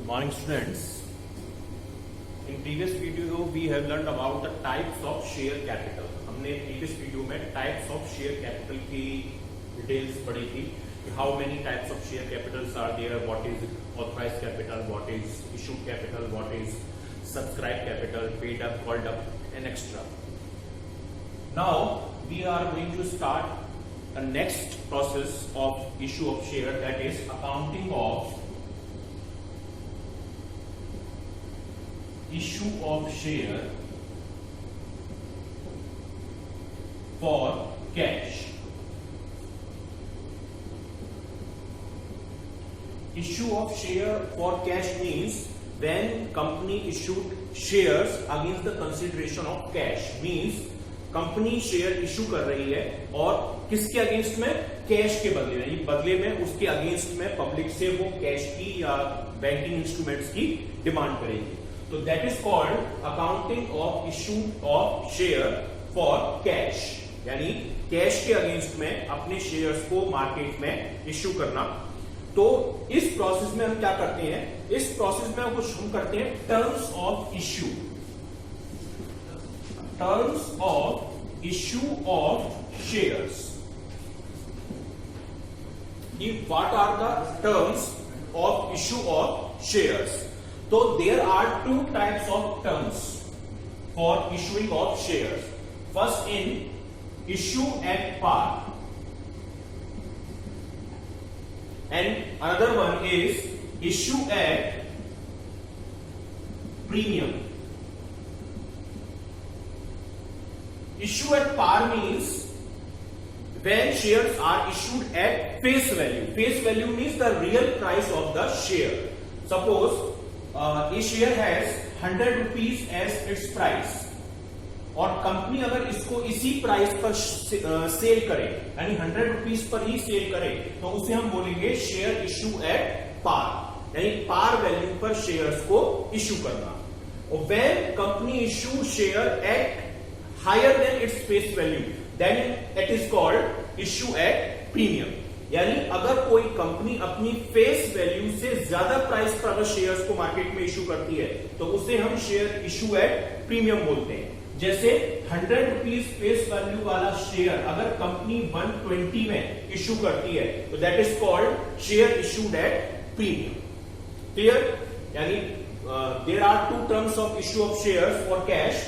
morning, students. In previous video we have learned about the types of share capital. हमने previous video में types of share capital की details पढ़ी थी कि how many types of share capitals are there, what is authorized capital, what is issued capital, what is subscribed capital, paid up, called up, and extra. Now we are going to start the next process of issue of share, that is accounting of issue of share for cash. Issue of share for cash means when company issued shares against the consideration of cash. Means company share issue कर रही है और किसके against में? Cash के बदले में। बदले में उसके अगेंस्ट में पब्लिक से वो कैश की या बैंकिंग इंस्ट्रूमेंट्स की डिमांड करेगी। तो that is called accounting of issue of share for cash, यानी कैश के अगेंस्ट में अपने शेयर्स को मार्केट में इशू करना। तो इस प्रोसेस में हम क्या करते हैं? इस प्रोसेस में कुछ हम करते हैं terms of issue. Terms of issue of shares. What are the terms of issue of shares? So there are two types of terms for issuing of shares. First in issue at par, and another one is issue at premium. Issue at par means when shares are issued at face value. Face value means the real price of the share. Suppose a share has 100 rupees as its price और company अगर इसको इसी price पर cell करे, यानी 100 rupees per ही cell करे, तो उसे हम बोलेंगे शेयर इशू एट पार, यानी पार वैल्यू पर शेयर्स को इशू करना। और when company issue share eight higher than its face value, then it is called issue at premium. यानी अगर कोई कंपनी अपनी फेस वैल्यू से ज्यादा प्राइस पर अगर शेयर्स को मार्केट में इशू करती है तो उसे हम शेयर इशू एट प्रीमियम बोलते हैं। जैसे 100 रुपीज फेस वैल्यू वाला शेयर अगर कंपनी 120 में इशू करती है तो that is called share issued at premium. Clear? यानी there are two terms of issue of shares for cash.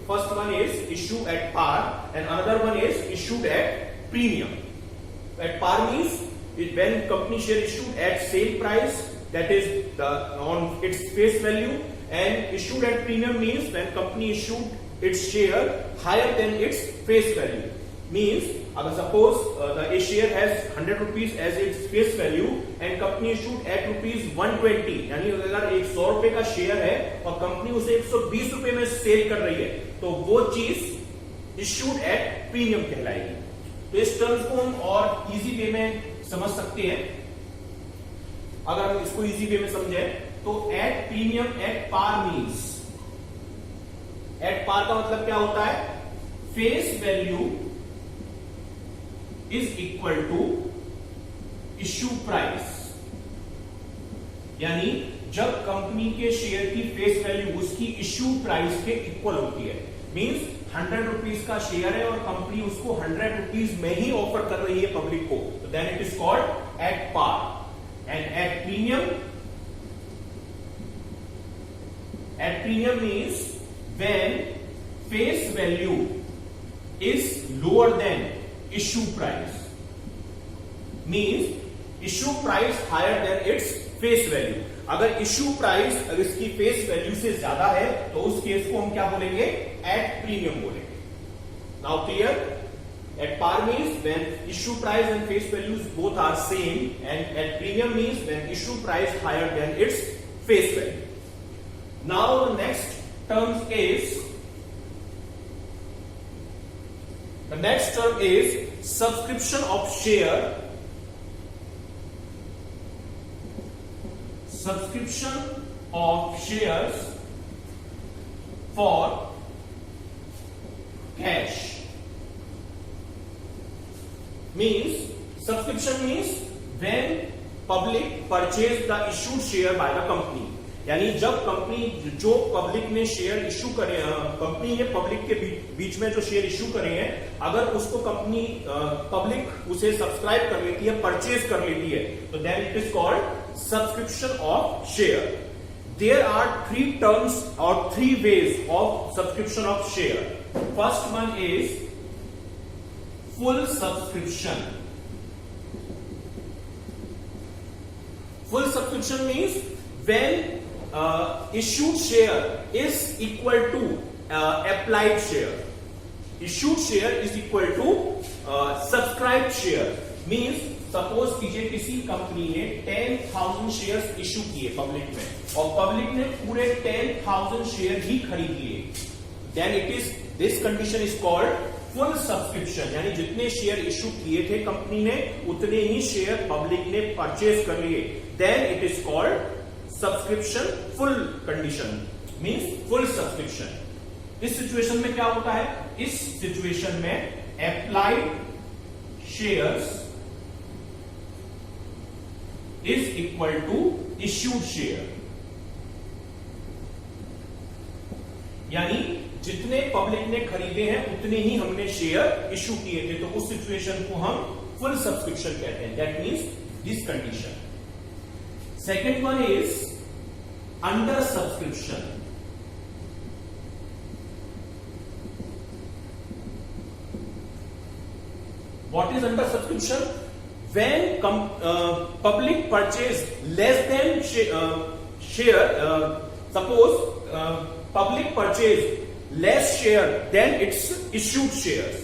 First one is issue at par and another one is issued at premium. At par means when company share issued at sale price, that is on its face value, and issued at premium means when company issued its share higher than its face value. Means अगर suppose the share has 100 rupees as its face value and company issued at rupees 120, यानी अगर 100 रुपए का share है और company उसे 120 रुपए में सेल कर रही है तो वो चीज इशूड एट प्रीमियम कहलाएगी। तो इस टर्म्स को हम और इजी वे में समझ सकते हैं। अगर हम इसको इजी वे में समझे तो at premium at par means, at par का मतलब क्या होता है? Face value is equal to issue price, यानी जब कंपनी के शेयर की फेस वैल्यू उसकी इश्यू प्राइस के इक्वल होती है। मींस 100 रुपीज का शेयर है और कंपनी उसको 100 रुपीज में ही ऑफर कर रही है पब्लिक को, तो then it is called at par. And at premium means when face value is lower than issue price, means issue price higher than its face value. अगर issue price अगर इसकी face value से ज्यादा है तो उस केस को हम क्या बोलेंगे? at premium बोलेंगे। Now clear? At par means when issue price and face values both are same, and at premium means when issue price higher than its face value. Now the next term is the next term is subscription of share. Subscription of shares for cash means, subscription means when public purchase the issued share by the company, यानी जब company जो public ने share issue करे, company ने public के बीच में जो share issue करे हैं, अगर उसको कंपनी पब्लिक उसे सब्सक्राइब कर लेती है, परचेज कर लेती है, तो then it is called subscription of share. There are three terms or three ways of subscription of share. First one is full subscription. Full subscription means when issued share is equal to applied share. Issued share is equal to subscribed share. Means suppose कीजिए किसी company ने 10,000 shares issue किए public में और public ने पूरे 10,000 share ही खरीद लिए, then it is this condition is called full subscription. यानी जितने शेयर इशू किए थे कंपनी ने उतने ही शेयर पब्लिक ने परचेज कर लिए, then it is called subscription full condition, means full subscription. इस सिचुएशन में क्या होता है, इस सिचुएशन में applied shares is equal to issued share. यानी जितने पब्लिक ने खरीदे हैं उतने ही हमने शेयर इशू किए थे, तो उस सिचुएशन को हम फुल सब्सक्रिप्शन कहते हैं. That means this condition. Second one is under subscription. What is under subscription? When public purchase less than share, suppose public purchase less share than its issued shares.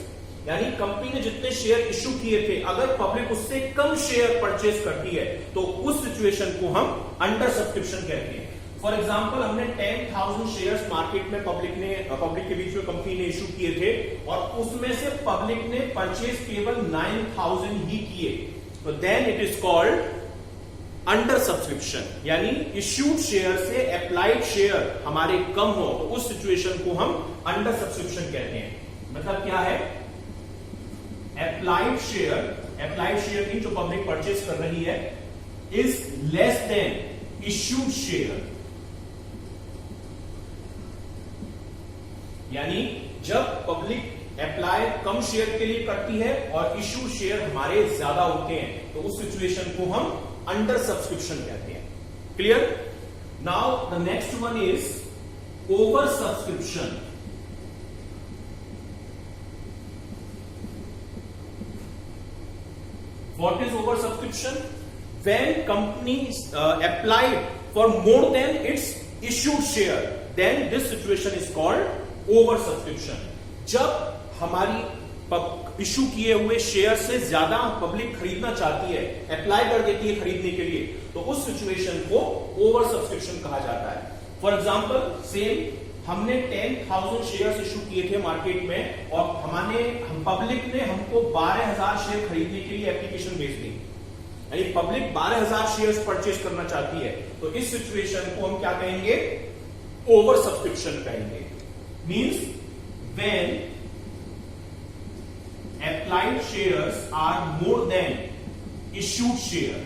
यानी company ने जितने share issue किए थे अगर public उससे कम share purchase करती है तो उस सिचुएशन को हम अंडर सब्सक्रिप्शन कहते हैं. फॉर एग्जाम्पल हमने 10,000 शेयर्स मार्केट में पब्लिक के बीच में कंपनी ने इशू किए थे और उसमें से पब्लिक ने परचेज केवल 9,000 ही किए, तो then it is called under subscription. यानी इश्यूड शेयर से अप्लाइड शेयर हमारे कम हो तो उस सिचुएशन को हम अंडर सब्सक्रिप्शन कहते हैं. मतलब क्या है, अप्लाइड शेयर की जो पब्लिक परचेज कर रही है is less then issued share. यानी जब पब्लिक अप्लाई कम शेयर के लिए करती है और इशू शेयर हमारे ज्यादा होते हैं तो उस सिचुएशन को हम अंडर सब्सक्रिप्शन कहते हैं. Clear? Now the next one is over subscription. What is over subscription? When company applied for more than its issued share, then this situation is called over subscription. जब हमारी issue किए हुए share से ज्यादा public खरीदना चाहती है, apply कर देती है खरीदने के लिए, तो उस सिचुएशन को ओवर सब्सक्रिप्शन कहा जाता है. फॉर एग्जांपल सेम हमने 10,000 शेयर्स इशू किए थे मार्केट में और पब्लिक ने हमको 12,000 शेयर खरीदने के लिए एप्लीकेशन भेज दी. यानी पब्लिक 12,000 शेयर्स परचेज करना चाहती है, तो इस सिचुएशन को हम क्या कहेंगे, ओवर सब्सक्रिप्शन कहेंगे. Means when applied shares are more than issued share.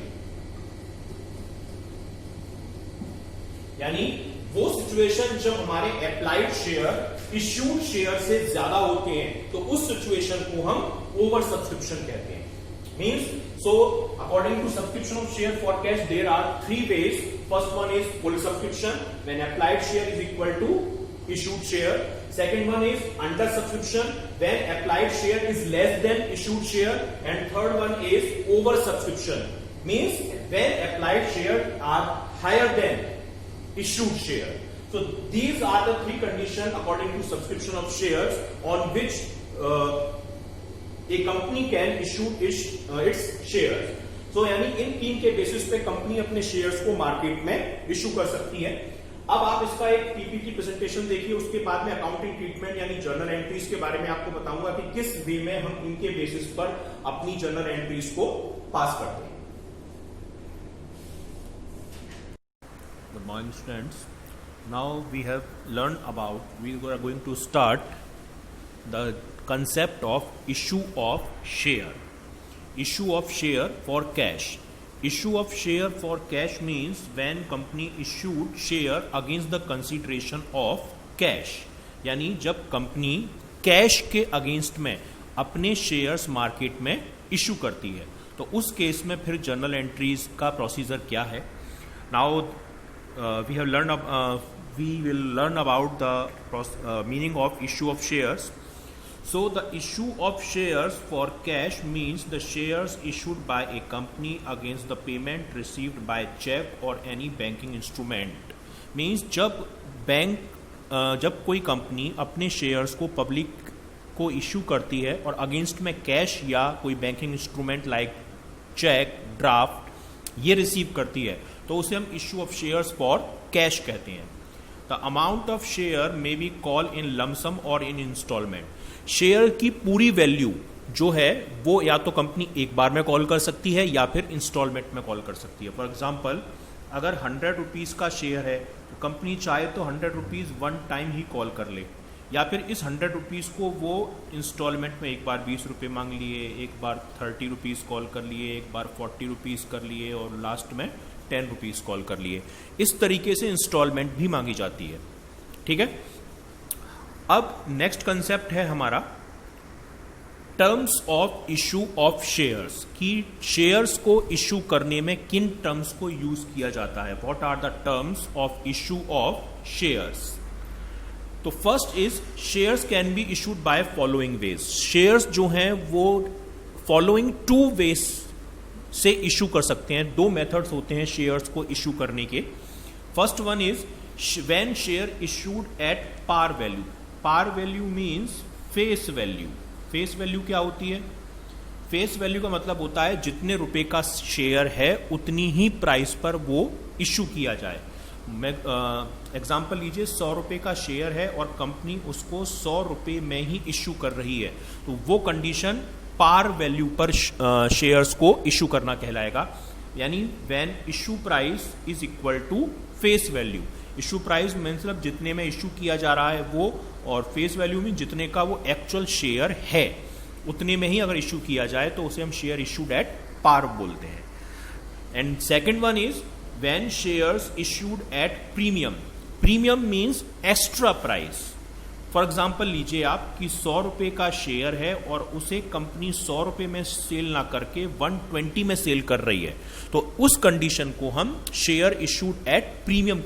यानी वो सिचुएशन जब हमारे अप्लाइड शेयर इश्यूड शेयर से ज्यादा होते हैं तो उस सिचुएशन को हम ओवर सब्सक्रिप्शन कहते हैं. Means so according to subscription of share forecast there are three ways. First one is full subscription when applied share is equal to issued share. Second one is under subscription when applied share is less than issued share, and third one is over subscription, means when applied shares are higher than issued share. So these are the three conditions according to subscription of shares on which a company can issue its shares. So यानी इन तीन के basis पे company अपने shares को market में issue कर सकती है. अब आप इसका एक पीपीटी प्रेजेंटेशन देखिए, उसके बाद में अकाउंटिंग ट्रीटमेंट यानी जर्नल एंट्रीज के बारे में आपको बताऊंगा कि किस वे में हम इनके बेसिस पर अपनी जर्नल एंट्रीज को पास करते हैं. Good morning, students. Now we are going to start the concept of issue of share for cash. issue of share for cash means when company issued share against the consideration of cash, यानी जब company cash के against में अपने shares market में issue करती है, तो उस केस में फिर जर्नल एंट्रीज का प्रोसीजर क्या है. Now we will learn about the meaning of issue of shares. So the issue of shares for cash means the shares issued by a company against the payment received by check or any banking instrument. Means जब कोई company अपने shares को public को issue करती है और against में cash या कोई banking instrument like cheque, draft ये रिसीव करती है, तो उसे हम issue of shares for cash कहते हैं. The amount of share may be call in lump sum और इन इंस्टॉलमेंट. शेयर की पूरी वैल्यू जो है वो या तो कंपनी एक बार में कॉल कर सकती है या फिर इंस्टॉलमेंट में कॉल कर सकती है. फॉर एग्जाम्पल, अगर 100 रुपीज़ का शेयर है तो कंपनी चाहे तो 100 रुपीज़ वन टाइम ही कॉल कर ले, या फिर इस 100 रुपीज़ को वो इंस्टॉलमेंट में एक बार 20 रुपये मांग लिए, एक बार 30 रुपीज़ कॉल कर लिए, एक बार 40 रुपीज़ कर लिए और लास्ट में 10 रुपीज़ कॉल कर लिए. इस तरीके से इंस्टॉलमेंट भी मांगी जाती है. ठीक है. अब नेक्स्ट कंसेप्ट है हमारा terms of issue of shares, कि शेयर्स को इशू करने में किन टर्म्स को यूज किया जाता है. What are the terms of issue of shares. तो first is shares can be issued by following ways. Shares जो हैं वो फॉलोइंग 2 वेज से इशू कर सकते हैं. 2 मेथड्स होते हैं शेयर्स को इशू करने के. First one is when share issued at par value. Par value means face value. Face value क्या होती है? फेस वैल्यू का मतलब होता है जितने रुपए का शेयर है उतनी ही प्राइस पर वो इशू किया जाए. मैं एग्जांपल लीजिए, 100 रुपए का शेयर है और कंपनी उसको 100 रुपए में ही इशू कर रही है, तो वो कंडीशन पार वैल्यू पर शेयर्स को इशू करना कहलाएगा. यानी when issue price is equal to face value. Issue price मतलब जितने में इशू किया जा रहा है वो, और फेस वैल्यू में जितने का वो एक्चुअल शेयर है उतने में ही अगर इशू किया जाए तो उसे हम शेयर इशूड एट पार बोलते हैं. And second one is when shares issued at premium. Premium means extra price. For example लीजिए आप कि 100 रुपए का शेयर है और उसे कंपनी 100 रुपए में सेल ना करके 120 में सेल कर रही है, तो उस कंडीशन को हम शेयर इशूड एट प्रीमियम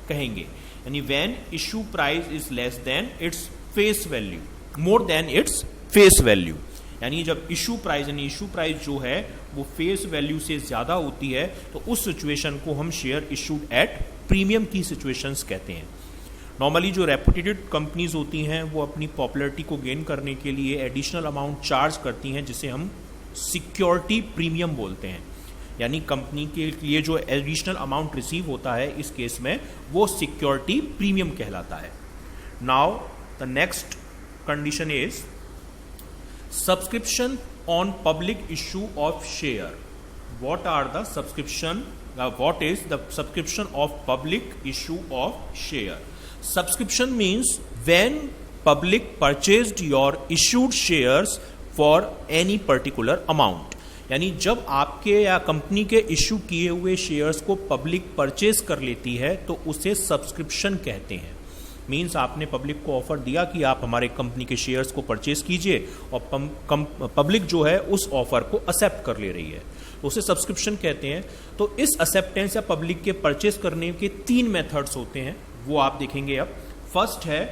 कहेंगे. यानी when issue price is less then its face value, more than its face value. यानी जब इशू प्राइस जो है वो फेस वैल्यू से ज्यादा होती है, तो उस सिचुएशन को हम शेयर इशूड एट प्रीमियम की सिचुएशंस कहते हैं. नॉर्मली जो रेपुटेड कंपनीज होती हैं वो अपनी पॉपुलैरिटी को गेन करने के लिए एडिशनल अमाउंट चार्ज करती हैं, जिसे हम सिक्योरिटी प्रीमियम बोलते हैं. यानी कंपनी के लिए जो एडिशनल अमाउंट रिसीव होता है इस केस में वो सिक्योरिटी प्रीमियम कहलाता है. Now the next condition is subscription on public issue of share. What are the subscription, what is the subscription of public issue of share. Subscription means when public purchased your issued shares for any particular amount. यानी जब आपके या company के issue किए हुए shares को public purchase कर लेती है तो उसे सब्सक्रिप्शन कहते हैं. मीन्स आपने पब्लिक को ऑफर दिया कि आप हमारे कंपनी के शेयर्स को परचेज कीजिए और पब्लिक जो है उस ऑफर को एक्सेप्ट कर ले रही है, तो उसे सब्सक्रिप्शन कहते हैं. तो इस एक्सेप्टेंस या पब्लिक के परचेज करने के 3 मेथड्स होते हैं, वो आप देखेंगे. अब फर्स्ट है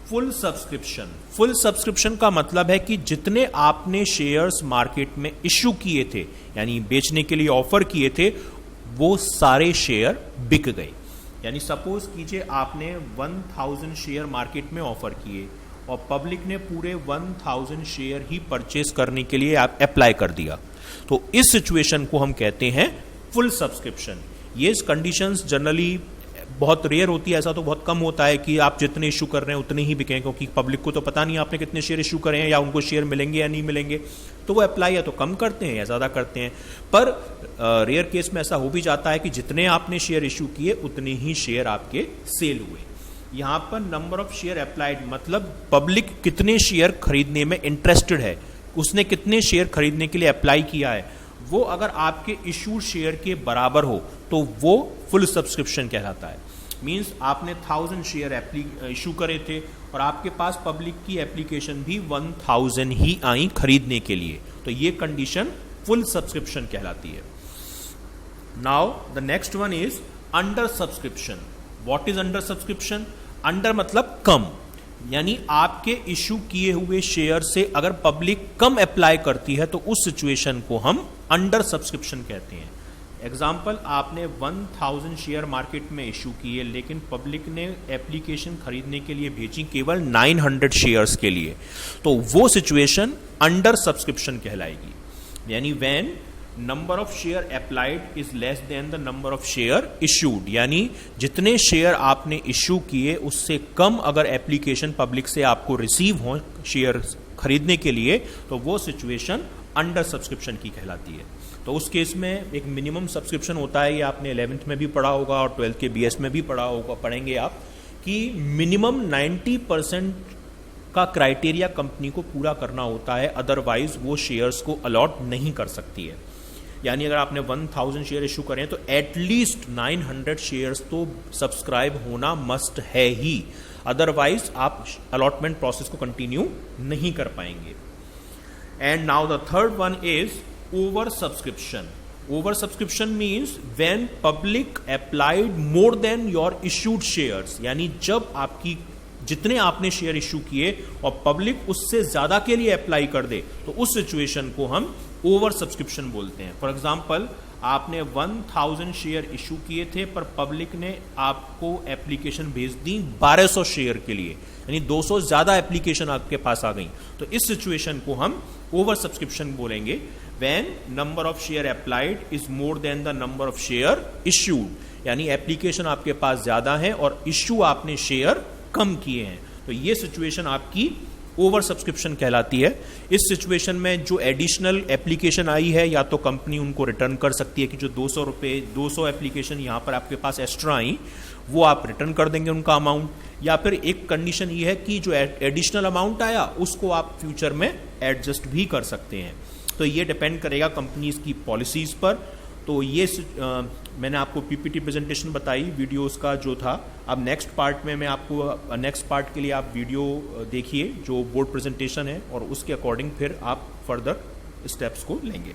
फुल सब्सक्रिप्शन. फुल सब्सक्रिप्शन का मतलब है कि जितने आपने शेयर्स मार्केट में इशू किए थे, यानी बेचने के लिए ऑफर किए थे, वो सारे शेयर बिक गए. यानी सपोज कीजिए आपने 1000 शेयर मार्केट में ऑफर किए और पब्लिक ने पूरे 1000 शेयर ही परचेज करने के लिए आप अप्लाई कर दिया, तो इस सिचुएशन को हम कहते हैं फुल सब्सक्रिप्शन. ये कंडीशंस जनरली बहुत रेयर होती है, ऐसा तो बहुत कम होता है कि आप जितने इशू कर रहे हैं उतने ही बिकें, क्योंकि पब्लिक को तो पता नहीं आपने कितने शेयर इशू करे हैं या उनको शेयर मिलेंगे या नहीं मिलेंगे, तो वो अप्लाई या तो कम करते हैं या ज़्यादा करते हैं. पर रेयर केस में ऐसा हो भी जाता है कि जितने आपने शेयर इशू किए उतने ही शेयर आपके सेल हुए. यहाँ पर नंबर ऑफ शेयर अप्लाइड मतलब पब्लिक कितने शेयर खरीदने में इंटरेस्टेड है, उसने कितने शेयर खरीदने के लिए अप्लाई किया है, वो अगर आपके इशूड शेयर के बराबर हो तो वो फुल सब्सक्रिप्शन कहलाता है। मींस आपने 1000 शेयर इशू करे थे और आपके पास पब्लिक की एप्लीकेशन भी 1000 ही आई खरीदने के लिए, तो ये कंडीशन फुल सब्सक्रिप्शन कहलाती है। Now the next one is under subscription. What is under subscription? Under मतलब कम, यानी आपके इशू किए हुए शेयर से अगर पब्लिक कम अप्लाई करती है तो उस सिचुएशन को हम अंडर सब्सक्रिप्शन कहते हैं। एग्जाम्पल, आपने 1000 शेयर मार्केट में इशू किए लेकिन पब्लिक ने एप्लीकेशन खरीदने के लिए भेजी केवल 900 शेयर्स के लिए, तो वो सिचुएशन अंडर सब्सक्रिप्शन कहलाएगी। यानी when number of share applied is less than the number of share issued, यानी जितने शेयर आपने इशू किए उससे कम अगर एप्लीकेशन पब्लिक से आपको रिसीव हो शेयर खरीदने के लिए, तो वो सिचुएशन अंडर सब्सक्रिप्शन की कहलाती है। तो उस केस में एक मिनिमम सब्सक्रिप्शन होता है, ये आपने 11th में भी पढ़ा होगा और 12th के BS में भी पढ़ेंगे आप, कि मिनिमम 90% का क्राइटेरिया कंपनी को पूरा करना होता है, अदरवाइज वो शेयर्स को अलॉट नहीं कर सकती है। यानी अगर आपने 1000 शेयर इशू करें तो एटलीस्ट 900 शेयर्स तो सब्सक्राइब होना मस्ट है ही, अदरवाइज आप अलॉटमेंट प्रोसेस को कंटिन्यू नहीं कर पाएंगे। And now the third one is over subscription. Over subscription means when public applied more than your issued shares, यानी जब आपकी जितने आपने शेयर इशू किए और पब्लिक उससे ज्यादा के लिए अप्लाई कर दे, तो उस सिचुएशन को हम ओवर सब्सक्रिप्शन बोलते हैं। फॉर एग्जाम्पल, आपने 1000 शेयर इशू किए थे पर पब्लिक ने आपको एप्लीकेशन भेज दी 1200 शेयर के लिए, यानी 200 ज्यादा एप्लीकेशन आपके पास आ गई, तो इस सिचुएशन को हम ओवर सब्सक्रिप्शन बोलेंगे। When number of share applied is more than the number of share issued, यानी एप्लीकेशन आपके पास ज्यादा है और इश्यू आपने शेयर कम किए हैं, तो ये सिचुएशन आपकी ओवर सब्सक्रिप्शन कहलाती है। इस सिचुएशन में जो एडिशनल एप्लीकेशन आई है या तो कंपनी उनको रिटर्न कर सकती है कि जो 200 एप्लीकेशन यहाँ पर आपके पास एक्स्ट्रा आई वो आप रिटर्न कर देंगे उनका अमाउंट, या फिर एक कंडीशन ये है कि जो एडिशनल अमाउंट आया उसको आप फ्यूचर में एडजस्ट भी कर सकते हैं। तो ये डिपेंड करेगा कंपनीज की पॉलिसीज पर। तो ये मैंने आपको पीपीटी प्रेजेंटेशन बताई वीडियोस का जो था। अब नेक्स्ट पार्ट में मैं आपको नेक्स्ट पार्ट के लिए आप वीडियो देखिए जो बोर्ड प्रेजेंटेशन है, और उसके अकॉर्डिंग फिर आप फर्दर स्टेप्स को लेंगे।